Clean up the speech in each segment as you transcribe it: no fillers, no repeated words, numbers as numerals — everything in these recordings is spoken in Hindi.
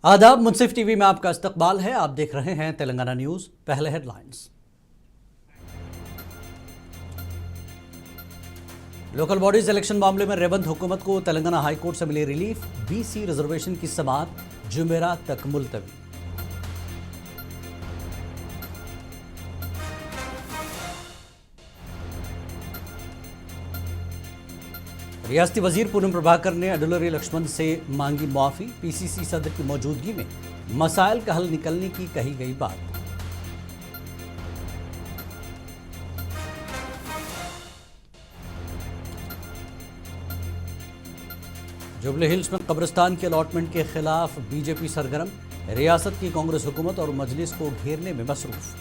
आदाब, मुंसिफ टीवी में आपका इस्तकबाल है। आप देख रहे हैं तेलंगाना न्यूज। पहले हेडलाइंस। लोकल बॉडीज इलेक्शन मामले में रेवंत हुकूमत को तेलंगाना हाई कोर्ट से मिली रिलीफ। बीसी रिजर्वेशन की समाअत जुमेरात तक मुलतवी। रियासती वजीर पूनम प्रभाकर ने अडुलरी लक्ष्मण से मांगी मुआफी। पीसीसी सदर की मौजूदगी में मसाइल का हल निकलने की कही गई बात। जुबली हिल्स में कब्रिस्तान के अलॉटमेंट के खिलाफ बीजेपी सरगर्म। रियासत की कांग्रेस हुकूमत और मजलिस को घेरने में मसरूफ।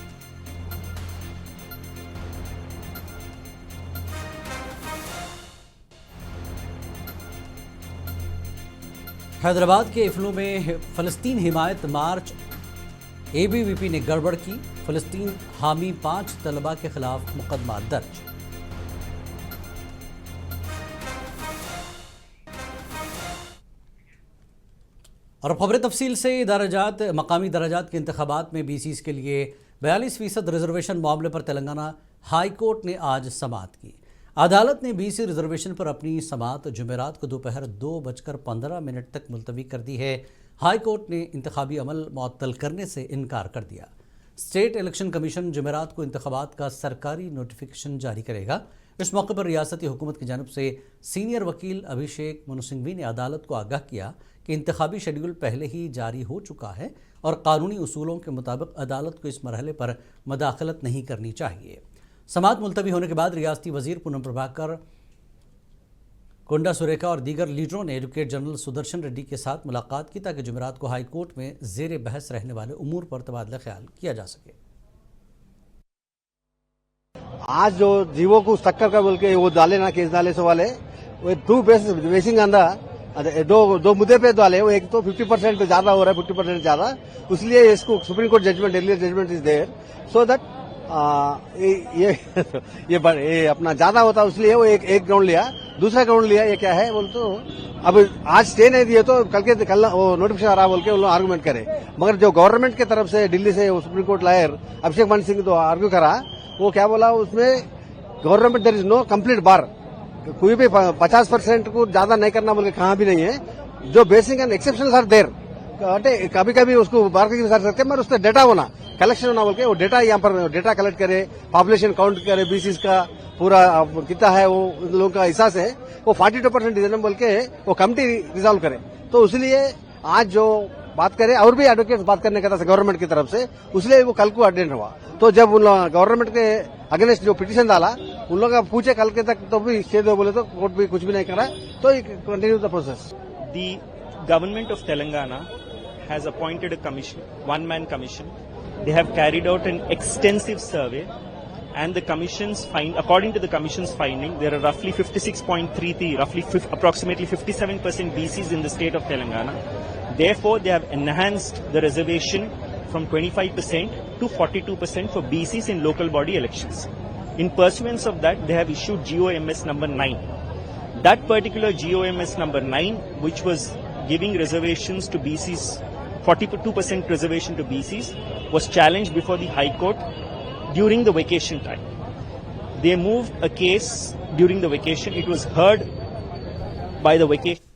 हैदराबाद के इफ्लू में फलस्तीन हिमायत मार्च। एबीवीपी ने गड़बड़ की। फलस्तीन हामी 5 तलबा के खिलाफ मुकदमा दर्ज। और अब खबरें तफसील से। मकामी दराजात के इंतखाबात में बीसीस के लिए 42% रिजर्वेशन मामले पर तेलंगाना हाई कोर्ट ने आज समाअत की। अदालत ने बीसी रिजर्वेशन पर अपनी समाअत जुमेरात को दोपहर 2:15 तक मुलतवी कर दी है। हाई कोर्ट ने इंतखाबी अमल मुअत्तल करने से इनकार कर दिया। स्टेट इलेक्शन कमीशन जुमेरात को इंतखाबात का सरकारी नोटिफिकेशन जारी करेगा। इस मौके पर रियासती हुकूमत की जानिब से सीनियर वकील अभिषेक मनु सिंघवी ने अदालत को आगाह किया कि इंतखाबी शेड्यूल पहले ही जारी हो चुका है और कानूनी उसूलों के मुताबिक अदालत को इस मरहले पर मदाखलत नहीं करनी चाहिए। समाअत मुलतवी होने के बाद रियासती वजीर पूनम प्रभाकर, कोंडा सुरेखा और दीगर लीडरों ने एडवोकेट जनरल सुदर्शन रेड्डी के साथ मुलाकात की ताकि जुमेरात को हाई कोर्ट में जेर बहस रहने वाले उमूर पर तबादला ख्याल किया जा सके। आज जो जीवो को टक्कर का बोल के वो डाले ना केस डाले सो वाले वो टू बेसिंग अंदर दो मुद्दे पे डाले। वो एक तो 50% पे ज्यादा हो रहा है, 50% ज्यादा, इसलिए इसको supreme court judgment, Delhi judgment is there so that ये अपना ज्यादा होता, इसलिए वो एक ग्राउंड लिया। दूसरा ग्राउंड लिया ये क्या है बोल तो अब आज स्टे नहीं दिए तो कल वो नोटिफिकेशन आ रहा बोल के वो लोग आर्गूमेंट करे। मगर जो गवर्नमेंट की तरफ से दिल्ली से supreme court lawyer Abhishek Manu Singh तो आर्ग्यू करा, वो क्या बोला उसमें government there is no complete bar, कोई भी 50% को ज्यादा नहीं करना बोल के कहा भी नहीं है। जो basic and exception are there, कभी कभी उसको बार कर सकते, मगर उसका डेटा होना, कलेक्शन होना बोल के वो डेटा यहाँ पर डेटा कलेक्ट करे, पॉपुलेशन काउंट करे, बीसीस का पूरा कितना है वो लोगों का हिस्सा से वो 42% डिजन बोल के वो कमिटी रिजॉल्व करे। तो इसलिए आज जो बात करे और भी एडवोकेट्स बात करने का था गवर्नमेंट की तरफ से, इसलिए वो कल को अटेंड हुआ। तो जब उन गवर्नमेंट के अगेंस्ट जो पिटीशन डाला उन लोग पूछे कल के तक तो भी स्टे दो बोले तो कोर्ट भी कुछ भी नहीं करा, तो continue the process. The government of Telangana has appointed a commission, one-man commission. They have carried out an extensive survey, and according to the commission's finding, there are roughly 56.33, approximately 57% BCs in the state of Telangana. Therefore, they have enhanced the reservation from 25% to 42% for BCs in local body elections. In pursuance of that, they have issued GOMS number 9. That particular GOMS number 9, which was giving reservations to BCs, 42% reservation to BCs, was challenged before the High Court during the vacation time. They moved a case during the vacation. It was heard by the vacation.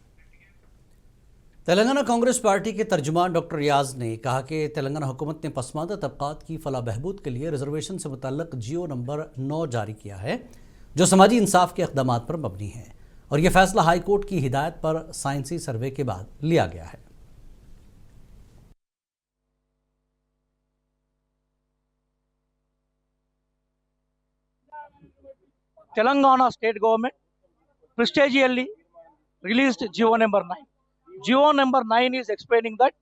Telangana Congress party के तर्जुमान डॉक्टर रियाज ने कहा कि तेलंगाना हुकूमत ने पसमानदा तबकात की फलाह बहबूद के लिए रिजर्वेशन से मुतल्लक जियो नंबर 9 जारी किया है, जो समाजी इंसाफ के इक़दामात पर मबनी है, और यह फैसला हाई कोर्ट की हिदायत पर साइंसी सर्वे के बाद लिया गया है। Telangana state government prestigiously released GO number 9. GO number 9 is explaining that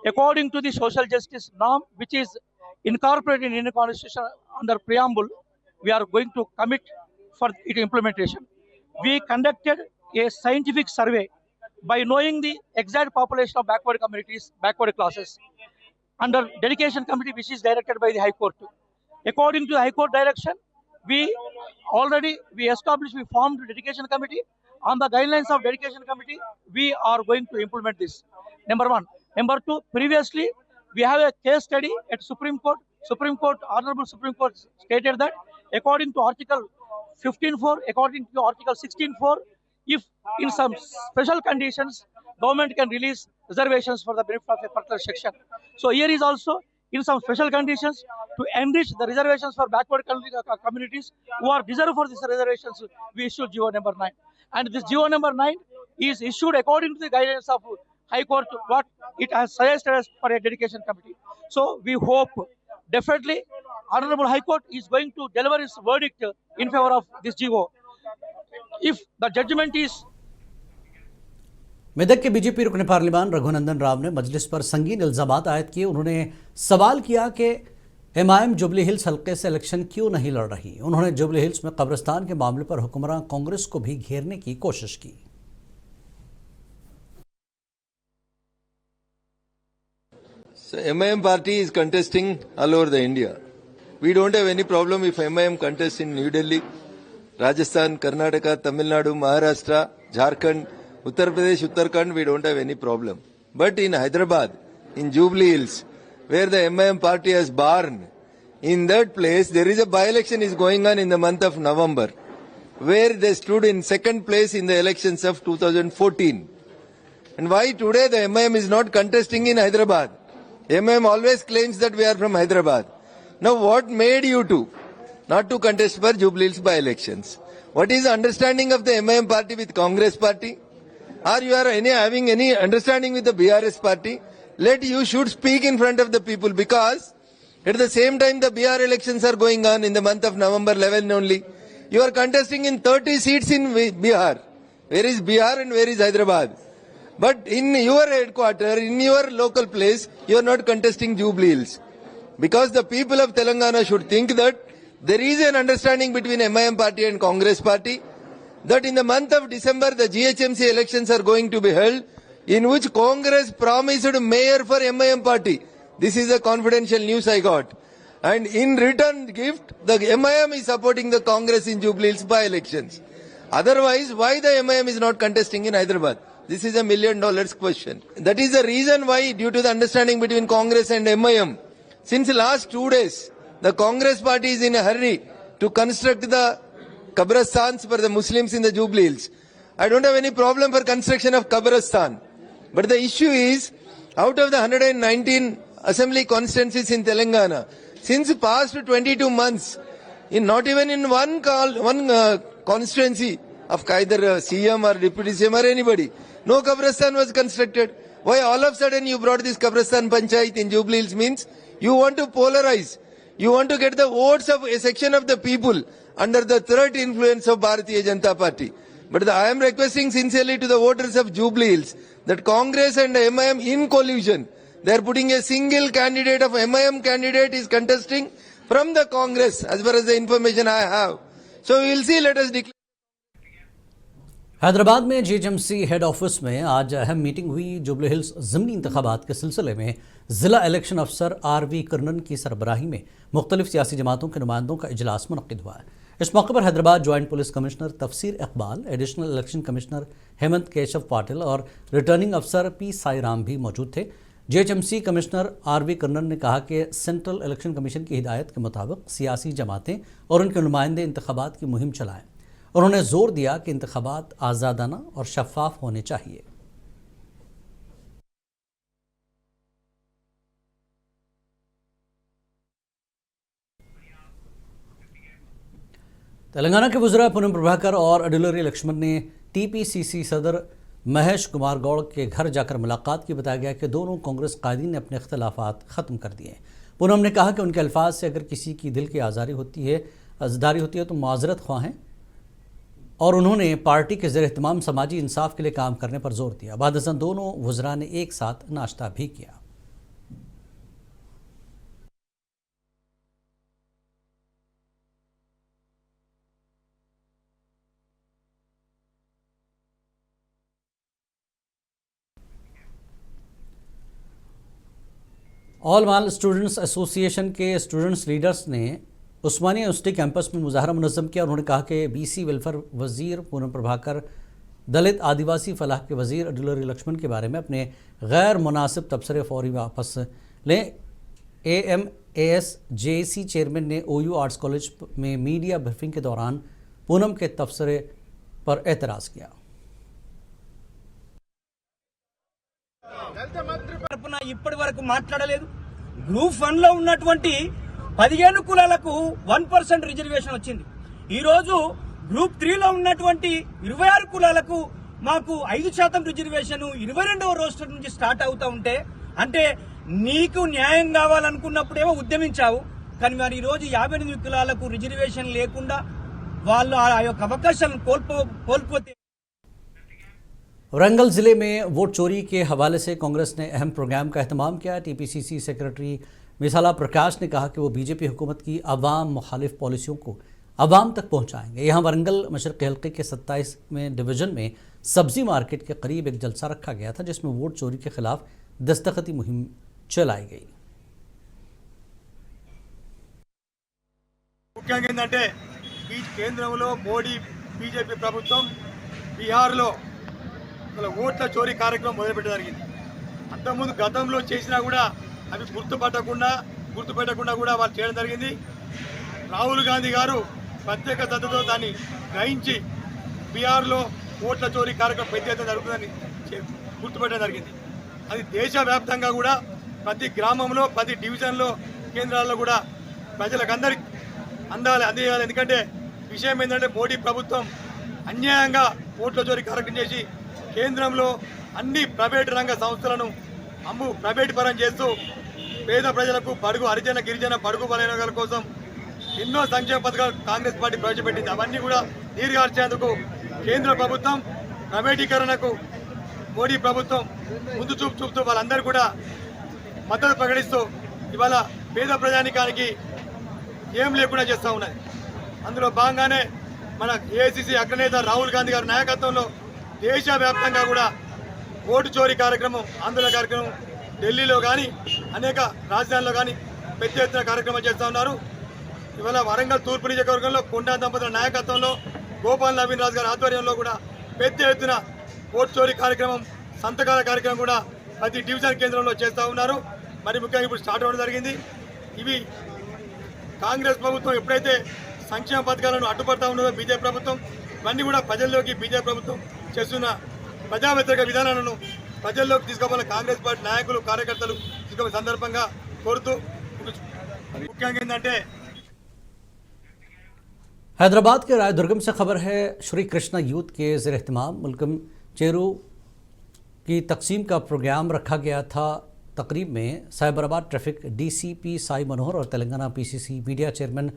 according to the social justice norm, which is incorporated in Indian Constitution under preamble, we are going to commit for its implementation. We conducted a scientific survey by knowing the exact population of backward communities, backward classes, under dedication committee which is directed by the High Court. According to the High Court direction, we formed a dedication committee. On the guidelines of dedication committee, we are going to implement this. Number one. Number two, previously we have a case study at Supreme Court. Honorable Supreme Court stated that according to Article 15.4, according to Article 16.4, if in some special conditions, government can release reservations for the benefit of a particular section. So here is also in some special conditions to enrich the reservations for backward communities who are deserved for these reservations, we issued GO number 9. And this GO number 9 is issued according to the guidance of High Court, what it has suggested as for a dedication committee. So we hope definitely Honorable High Court is going to deliver its verdict in favor of this GO. If the judgment is Medak के बीजेपी रुकन पार्लियामान रघुनंदन राव ने मजलिस पर संगीन इल्जामात आयद किए। उन्होंने सवाल किया कि एमआईएम जुबली हिल्स हल्के से इलेक्शन क्यों नहीं लड़ रही। उन्होंने जुबली हिल्स में कब्रिस्तान के मामले पर हुक्मरान कांग्रेस को भी घेरने की कोशिश की। So MIM party is contesting all over the India. We don't have any problem if MIM contests in New Delhi, Rajasthan, Karnataka, Tamil Nadu, Maharashtra, Jharkhand, Uttar Pradesh, Uttarakhand, we don't have any problem. But in Hyderabad, in Jubilee Hills, where the MIM party has born, in that place there is a by-election is going on in the month of November, where they stood in second place in the elections of 2014. And why today the MIM is not contesting in Hyderabad? MIM always claims that we are from Hyderabad. Now what made you to not to contest for Jubilee Hills by-elections? What is the understanding of the MIM party with Congress party? Or you are having any understanding with the BRS party? You should speak in front of the people, because at the same time the BR elections are going on in the month of November 11 only. You are contesting in 30 seats in Bihar. Where is Bihar and where is Hyderabad? But in your headquarters, in your local place, you are not contesting Jubilee Hills. Because the people of Telangana should think that there is an understanding between MIM party and Congress party, that in the month of December the GHMC elections are going to be held, in which Congress promised mayor for MIM party. This is a confidential news I got. And in return gift, the MIM is supporting the Congress in Jubilee Hills by elections. Otherwise, why the MIM is not contesting in Hyderabad? This is $1 million question. That is the reason why, due to the understanding between Congress and MIM, since the last 2 days, the Congress party is in a hurry to construct the Qabrastans for the Muslims in the Jubilee Hills. I don't have any problem for construction of Qabristan. But the issue is, out of the 119 assembly constituencies in Telangana, since past 22 months, not even in one constituency of either CM or Deputy CM or anybody, no Qabristan was constructed. Why all of a sudden you brought this Qabristan Panchayat in Jubilee Hills? Means you want to polarize. You want to get the votes of a section of the people under the threat influence of Bharatiya Janata Party. But I am requesting sincerely to the voters of Jubilee Hills that Congress and MIM in collusion, they are putting a single candidate of MIM candidate is contesting from the Congress, as far as the information I have. So we will see, let us declare. Hyderabad में जीएचएमसी हेड ऑफिस में आज अहम मीटिंग हुई। जुबली हिल्स ज़िमनी इंतखाबात के सिलसिले में ज़िला इलेक्शन अफसर आरवी कर्नन की सरबराही में मुख्तलिफ सियासी जमातों के नुमाइंदों का इजलास मुनक्किद हुआ है। इस मौके पर हैदराबाद ज्वाइंट पुलिस कमिश्नर तफसीर Iqbal, additional election commissioner Hemant Keshav Patil और रिटर्निंग अफसर पी साईराम भी मौजूद थे। जीएचएमसी कमिश्नर आरवी कर्नन ने कहा कि सेंट्रल इलेक्शन कमीशन की हिदायत के मुताबिक सियासी जमातें और उनके नुमाइंदे इंतखाबात की मुहिम चलाएं। उन्होंने जोर दिया कि इंतखाबात आज़ादाना और शफाफ होने चाहिए। तेलंगाना के वज़ीर पूनम प्रभाकर और अडुलरी लक्ष्मण ने टीपीसीसी सदर महेश कुमार गौड़ के घर जाकर मुलाकात की। बताया गया कि दोनों कांग्रेस कायदीन ने अपने इख्तलाफात ख़त्म कर दिए। पूनम ने कहा कि उनके अल्फाज से अगर किसी की दिल की आज़ारी होती है तो माजरत ख्वाह हैं, और उन्होंने पार्टी के ज़ेर एहतमाम समाजी इंसाफ के लिए काम करने पर जोर दिया। बाद अज़ान दोनों वज़रा ने एक साथ नाश्ता भी किया। ऑल माल स्टूडेंट्स एसोसिएशन के स्टूडेंट्स लीडर्स ने उस्मानिया यूनिवर्सिटी कैंपस में मुजाहरा मुनज़्ज़म किया। उन्होंने कहा कि बीसी वेलफेयर वज़ीर पूनम प्रभाकर दलित आदिवासी फलाह के वजीर दुलारी लक्ष्मण के बारे में अपने गैर मुनासिब तबसरे फौरी वापस लें। AMAS JAC चेयरमैन ने OU आर्ट्स कॉलेज में मीडिया ब्रीफिंग के दौरान पूनम के तबसरे पर एतराज़ किया। తరపున ఇప్పటి వరకు మాట్లాడలేదు। గ్రూప్ 1 లో ఉన్నటువంటి 15 కులాలకు 1% రిజర్వేషన్ వచ్చింది। ఈ రోజు గ్రూప్ 3 లో ఉన్నటువంటి 26 కులాలకు మాకు 5% రిజర్వేషన్ 22వ రోస్టర్ నుంచి స్టార్ట్ అవుతా ఉంటే, అంటే నీకు న్యాయం కావాలనుకున్నప్పుడేమో ఉద్యమించావు, కానీ మరి ఈ రోజు 58 కులాలకు రిజర్వేషన్ లేకుండా వాళ్ళు ఆ యొక్క అవకాశాలను కోల్పోతే वरंगल जिले में वोट चोरी के हवाले से कांग्रेस ने अहम प्रोग्राम का एहतमाम किया। TPCC सेक्रेटरी मिसाला प्रकाश ने कहा कि वो बीजेपी हुकूमत की अवाम मुखालिफ पॉलिसियों को अवाम तक पहुंचाएंगे। यहाँ वरंगल मशरक़ी हल्के के 27वें डिवीज़न में सब्जी मार्केट के करीब एक जलसा रखा गया था, जिसमें वोट चोरी के खिलाफ दस्तखती मुहिम चलाई गई। ముఖ్యంగా ఏంటంటే ఈ కేంద్రంలో మోడీ బీజేపీ ప్రభుత్వం బీహార్లో ఓట్ల చోరీ కార్యక్రమం మొదలుపెట్టడం జరిగింది। అంతకుముందు గతంలో చేసినా కూడా అవి గుర్తుపెట్టకుండా కూడా వాళ్ళు చేయడం జరిగింది। రాహుల్ గాంధీ గారు ప్రత్యేక శ్రద్ధతో దాన్ని గ్రహించి బీహార్లో ఓట్ల చోరీ కార్యక్రమం పెద్ద ఎత్తున జరుగుతుందని గుర్తుపెట్టడం జరిగింది। అది దేశవ్యాప్తంగా కూడా ప్రతి గ్రామంలో ప్రతి డివిజన్లో కేంద్రాల్లో కూడా ప్రజలకు అందరికీ అందజేయాలి। ఎందుకంటే విషయం ఏంటంటే మోడీ ప్రభుత్వం అన్యాయంగా ఓట్ల చోరీ కార్యక్రమం చేసి కేంద్రంలో అన్ని ప్రైవేట్ రంగ సంస్థలను ప్రైవేట్ పరం చేస్తూ పేద ప్రజలకు బడుగు హరిజన గిరిజన బడుగు బలైన కోసం ఎన్నో సంక్షేమ పథకాలు కాంగ్రెస్ పార్టీ ప్రవేశపెట్టింది। అవన్నీ కూడా నీరుగార్చేందుకు కేంద్ర ప్రభుత్వం ప్రైవేటీకరణకు మోడీ ప్రభుత్వం ముందు చూపుతూ వాళ్ళందరూ కూడా మద్దతు ప్రకటిస్తూ ఇవాళ పేద ప్రజానికానికి ఏం లేకుండా చేస్తూ ఉన్నది। అందులో భాగంగానే మన AICC అగ్రనేత రాహుల్ గాంధీ గారి నాయకత్వంలో దేశవ్యాప్తంగా కూడా ఓటు చోరీ కార్యక్రమం ఆందోళన కార్యక్రమం ఢిల్లీలో కానీ అనేక రాజధానిలో కానీ పెద్ద ఎత్తున కార్యక్రమం చేస్తూ ఉన్నారు। ఇవాళ వరంగల్ తూర్పు నియోజకవర్గంలో కొండా దంపతుల నాయకత్వంలో గోపాల్ నవీన్ రాజు గారి ఆధ్వర్యంలో కూడా పెద్ద ఎత్తున ఓటు చోరీ కార్యక్రమం సంతకాల కార్యక్రమం కూడా ప్రతి డివిజన్ కేంద్రంలో చేస్తూ ఉన్నారు। మరి ముఖ్యంగా ఇప్పుడు స్టార్ట్ అవ్వడం జరిగింది। ఇవి కాంగ్రెస్ ప్రభుత్వం ఎప్పుడైతే సంక్షేమ పథకాలను అడ్డుపడతా ఉన్నదో బీజేపీ ప్రభుత్వం ఇవన్నీ కూడా ప్రజల్లోకి బీజేపీ ప్రభుత్వం చేస్తున్న ప్రజా వ్యతిరేక విధానాలను ప్రజల్లోకి తీసుకోవాలని కాంగ్రెస్ పార్టీ నాయకులు కార్యకర్తలు తీసుకునే సందర్భంగా కోరుతూ ముఖ్యంగా ఏంటంటే हैदराबाद के रायदुर्गम से खबर है। श्री कृष्णा यूथ के ज़ेर एहतमाम मुल्कम चेरू की तकसीम का प्रोग्राम रखा गया था। तकरीब में साइबराबाद ट्रैफिक DCP साई मनोहर और Telangana PCC media chairman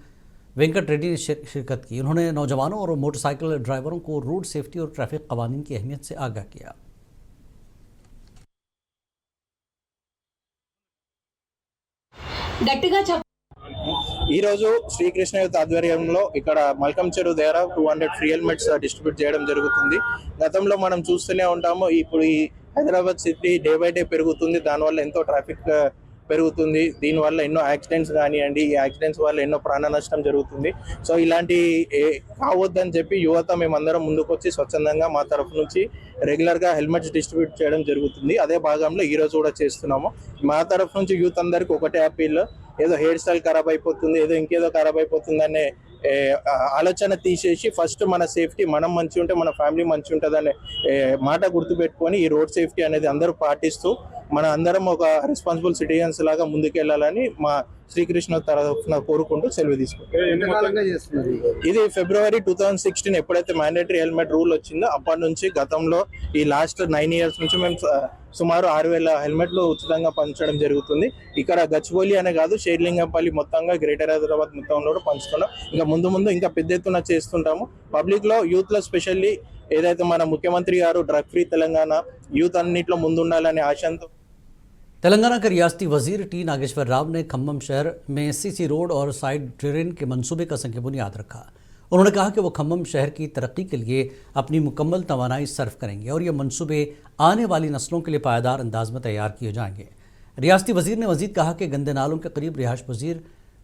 Venkat Reddy ने शिरकत की। उन्होंने नौजवानों और मोटरसाइकिल ड्राइवरों को रोड सेफ्टी और ट्रैफिक कवानीन की अहमियत से आगाह किया। ఈరోజు శ్రీకృష్ణ యూత్ ఆధ్వర్యంలో ఇక్కడ మల్కం చెరువు దగ్గర 200 ఫ్రీ హెల్మెట్స్ డిస్ట్రిబ్యూట్ చేయడం జరుగుతుంది। గతంలో మనం చూస్తూనే ఉంటాము, ఇప్పుడు ఈ Hyderabad city day by day పెరుగుతుంది, దానివల్ల ఎంతో ట్రాఫిక్ పెరుగుతుంది, దీనివల్ల ఎన్నో యాక్సిడెంట్స్ కానివ్వండి, ఈ యాక్సిడెంట్స్ వల్ల ఎన్నో ప్రాణ నష్టం జరుగుతుంది। సో ఇలాంటి కావద్దని చెప్పి యువత మేమందరం ముందుకొచ్చి స్వచ్ఛందంగా మా తరఫు నుంచి రెగ్యులర్గా హెల్మెట్స్ డిస్ట్రిబ్యూట్ చేయడం జరుగుతుంది। అదే భాగంలో ఈరోజు కూడా చేస్తున్నాము। మా తరఫు నుంచి యూత్ అందరికీ ఒకటే అప్పీల్, ఏదో హెయిర్ స్టైల్ ఖరాబ్ అయిపోతుంది, ఏదో ఇంకేదో ఖరాబ్ అయిపోతుంది అనే ఆలోచన తీసేసి ఫస్ట్ మన సేఫ్టీ, మనం మంచి ఉంటే మన ఫ్యామిలీ మంచి ఉంటుంది అనే మాట గుర్తుపెట్టుకొని ఈ రోడ్ సేఫ్టీ అనేది అందరూ పాటిస్తూ మన అందరం ఒక రెస్పాన్సిబుల్ సిటిజన్స్ లాగా ముందుకెళ్లాలని మా శ్రీకృష్ణ తరఫున కోరుకుంటూ సెలవు తీసుకుంటాం। ఇది ఫిబ్రవరి 2016 ఎప్పుడైతే మ్యాండేటరీ హెల్మెట్ రూల్ వచ్చిందో అప్పటి నుంచి గతంలో ఈ లాస్ట్ 9 years నుంచి మేము సుమారు 6000 హెల్మెట్లు ఉచితంగా పంచడం జరుగుతుంది। ఇక్కడ గచ్చిబౌలి అనే కాదు, షేర్లింగంపల్లి మొత్తంగా గ్రేటర్ హైదరాబాద్ మొత్తంలో కూడా పంచుతున్నాం। ఇంకా ముందు ఇంకా పెద్ద ఎత్తున చేస్తుంటాము। పబ్లిక్ లో యూత్ లో స్పెషల్లీ ఏదైతే మన ముఖ్యమంత్రి గారు డ్రగ్ ఫ్రీ తెలంగాణ యూత్ అన్నింటిలో ముందుండాలనే ఆశంతో तेलंगाना के रियासती वजीर T नागेश्वर राव ने खम्मम शहर में CC रोड और साइड ड्रेन के मंसूबे का संग बुनियाद रखा। उन्होंने कहा कि वो खम्मम शहर की तरक्की के लिए अपनी मुकम्मल तवानाई सर्फ करेंगे और ये मंसूबे आने वाली नस्लों के लिए पायदार अंदाज में तैयार किए जाएंगे। रियासती वजीर ने मजीद कहा कि गंदे नालों के करीब रिहाइश पजीर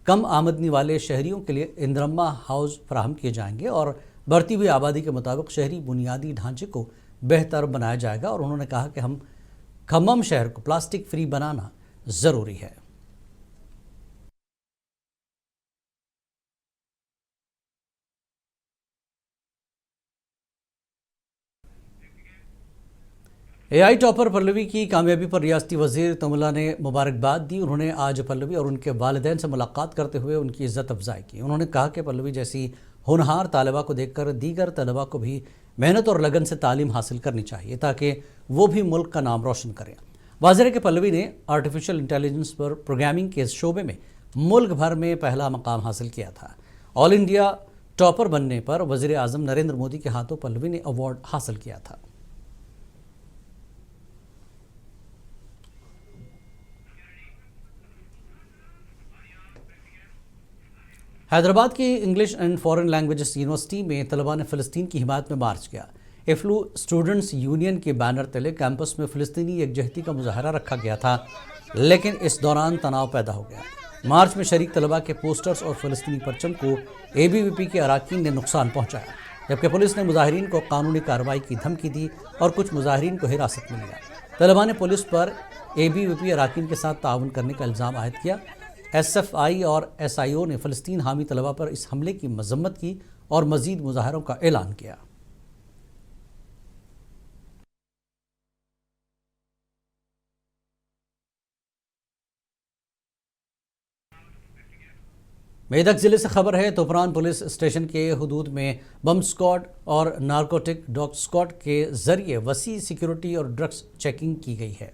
कम आमदनी वाले शहरियों के लिए इंद्रम्मा हाउस फराहम किए जाएंगे और बढ़ती हुई आबादी के मुताबिक शहरी बुनियादी ढांचे को बेहतर बनाया जाएगा और उन्होंने कहा कि हम खम्मम शहर को प्लास्टिक फ्री बनाना ज़रूरी है। एआई टॉपर पल्लवी की कामयाबी पर रियासती वजीर तमुल्ला ने मुबारकबाद दी। उन्होंने आज पल्लवी और उनके वालिदैन से मुलाकात करते हुए उनकी इज्जत अफजाई की। उन्होंने कहा कि पल्लवी जैसी होनहार तालिबा को देखकर दीगर तलबा को भी मेहनत और लगन से तालीम हासिल करनी चाहिए ताकि वो भी मुल्क का नाम रोशन करें। वाज़ेह है कि पल्लवी ने आर्टिफिशियल इंटेलिजेंस पर प्रोग्रामिंग के शोबे में मुल्क भर में पहला मकाम हासिल किया था। ऑल इंडिया टॉपर बनने पर वज़ीर आज़म नरेंद्र मोदी के हाथों पल्लवी ने अवार्ड हासिल किया था। हैदराबाद की English and foreign languages university में तलबा ने फ़लस्तीन की हिमायत में मार्च किया। इफ्लू स्टूडेंट्स यूनियन के बैनर तले कैंपस में फ़लस्तीनी यकजहती का मुजाहरा रखा गया था, लेकिन इस दौरान तनाव पैदा हो गया। मार्च में शरीक तलबा के पोस्टर्स और फ़लस्तीनी परचम को ABVP के अरकान ने नुकसान पहुँचाया, जबकि पुलिस ने मुजाहिरीन को कानूनी कार्रवाई की धमकी दी और कुछ मुजाहिरीन को हिरासत में लिया। तलबा ने पुलिस पर ABVP अरकान के साथ ताउन करने का इल्ज़ाम आयद किया। SFI और SIO ने फ़लस्तीन हामी तलबा पर इस हमले की मजम्मत की और मज़ीद मुजाहरों का ऐलान किया। मेदक ज़िले से खबर है। तोपरान पुलिस स्टेशन के हुदूद में बम स्क्वाड और नारकोटिक डॉग स्क्वाड के ज़रिए वसी सिक्योरिटी और ड्रग्स चेकिंग की गई है।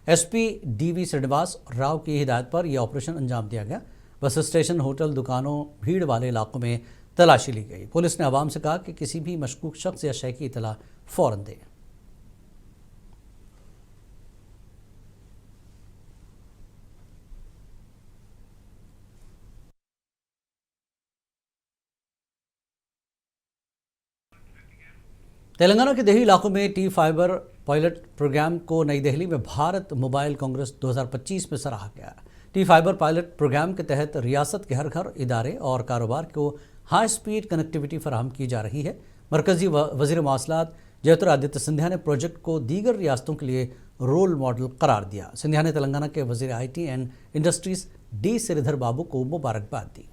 SP DV श्रीनिवास राव की हिदायत पर यह ऑपरेशन अंजाम दिया गया। बस स्टेशन, होटल, दुकानों, भीड़ वाले इलाकों में तलाशी ली गई। पुलिस ने आवाम से कहा कि किसी भी मशकूक शख्स या शय की इतला फ़ौरन दें। तेलंगाना के देही इलाकों में टी फाइबर पायलट प्रोग्राम को नई दिल्ली में भारत मोबाइल कांग्रेस 2025 में सराहा गया। टी फाइबर पायलट प्रोग्राम के तहत रियासत के हर घर, इदारे और कारोबार को हाई स्पीड कनेक्टिविटी फराहम की जा रही है। मरकजी वज़ीर मवासलात ज्योतिरादित्य सिंधिया ने प्रोजेक्ट को दीगर रियासतों के लिए रोल मॉडल करार दिया। सिंधिया ने तेलंगाना के वज़ीर IT and industries D Sridhar Babu को मुबारकबाद दी।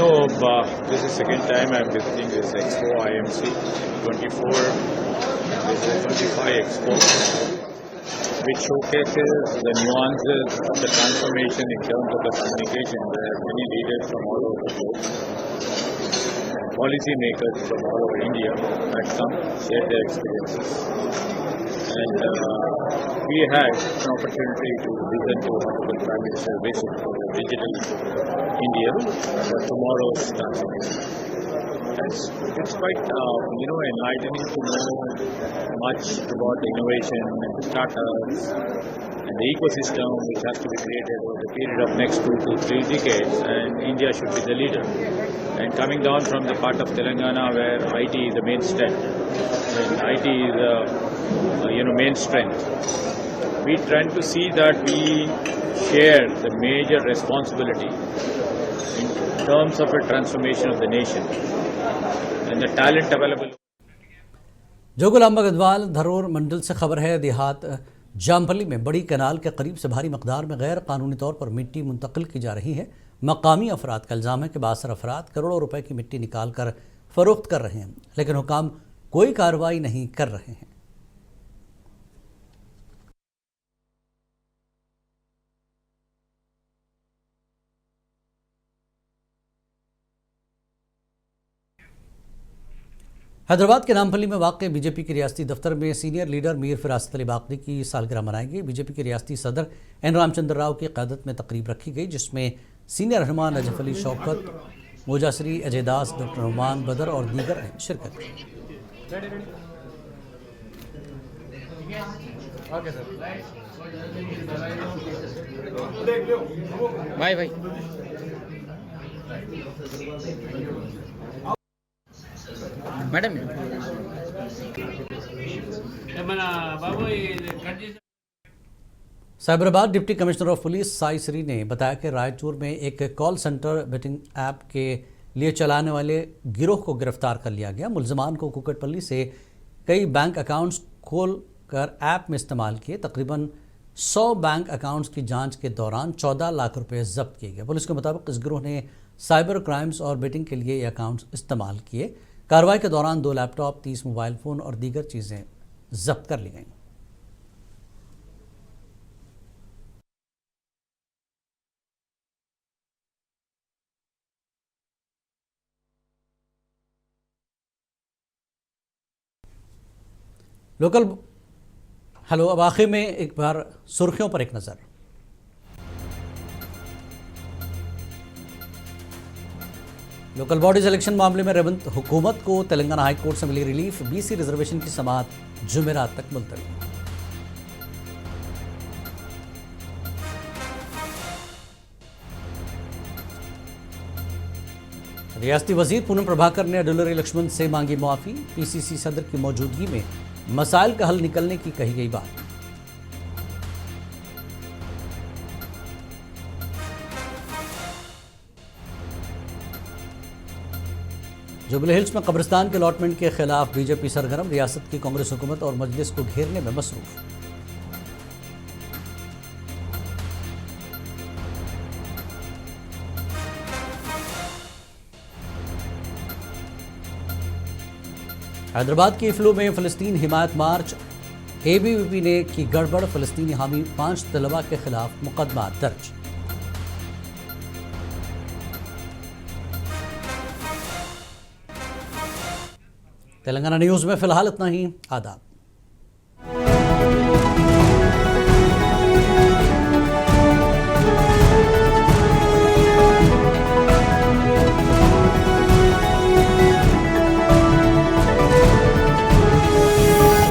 So, this is second time I am visiting this Expo IMC 24. This is 25 Expo, which showcases the nuances of the transformation in terms of the communication, where many leaders from all over the globe and policy makers from all over India had come, shared their experiences. And we had an opportunity to listen to Honorable Prime Minister vision for the digital India for tomorrow's transformation. It's quite enlightening to know much about innovation and startups and the ecosystem which has to be created over the period of next 2 to 3 decades, and India should be the leader. And coming down from the part of Telangana where IT is the main strength, and IT is main strength, we tend to see that we share the major responsibility in terms of a transformation of the nation and the talent available. Jogulamba Garhwal धरोर मंडल से खबर है। देहात जामपल्ली में बड़ी कनाल के करीब से भारी मकदार में गैर कानूनी तौर पर मिट्टी मुंतकिल की जा रही है। मकामी अफराद का इल्ज़ाम है कि बासर अफराद करोड़ों रुपए की मिट्टी निकाल कर फरोख्त कर रहे हैं, लेकिन हुकाम कोई कार्रवाई नहीं कर रहे हैं। हैदराबाद के नामपल्ली में वाक़ बीजेपी के रियासती दफ्तर में सीनियर लीडर मीर फिरासत अली बाकरी की सालगिरह मनाई गई। बीजेपी के रियासती सदर N रामचंद्र राव की क़यादत में तकरीब रखी गई, जिसमें सीनियर रहनुमा नजफ अली शौकत, मोजासरी, अजय दास, डॉक्टर नुमान बदर और दीगर ने शिरकत की। Madam Cyberabad deputy commissioner of police Sai Shri ने बताया कि रायचूर में एक कॉल सेंटर बेटिंग ऐप के लिए चलाने वाले गिरोह को गिरफ्तार कर लिया गया। मुलजमान को कुकटपल्ली से कई बैंक अकाउंट्स खोल कर ऐप में इस्तेमाल किए। तकरीबन 100 बैंक अकाउंट्स की जांच के दौरान 14 लाख रुपए जब्त किए गए। पुलिस के मुताबिक इस गिरोह ने साइबर क्राइम्स और बेटिंग के लिए ये अकाउंट्स इस्तेमाल किए। कार्रवाई के दौरान 2 लैपटॉप, 30 मोबाइल फ़ोन और दीगर चीज़ें जब्त कर ली गईं। लोकल हेलो, अब आखिर में एक बार सुर्खियों पर एक नज़र। लोकल बॉडीज इलेक्शन मामले में रेवंत हुकूमत को तेलंगाना हाई कोर्ट से मिली रिलीफ। बीसी रिजर्वेशन की समाअत जुमेरात तक मुलतवी। रियासती वजीर पूनम प्रभाकर ने अडुलरी लक्ष्मण से मांगी मुआफी। पीसीसी सदर की मौजूदगी में मसाइल का हल निकलने की कही गई बात। जुबली हिल्स में कब्रिस्तान के अलॉटमेंट के खिलाफ बीजेपी सरगर्म। रियासत की कांग्रेस हुकूमत और मजलिस को घेरने में मसरूफ। हैदराबाद के फ्लू में फ़लस्तीन हिमायत मार्च। एबीवीपी ने की गड़बड़। फ़लस्तीनी हामी 5 तलबा के खिलाफ मुकदमा दर्ज। तेलंगाना न्यूज़ में फिलहाल इतना ही। आदाब।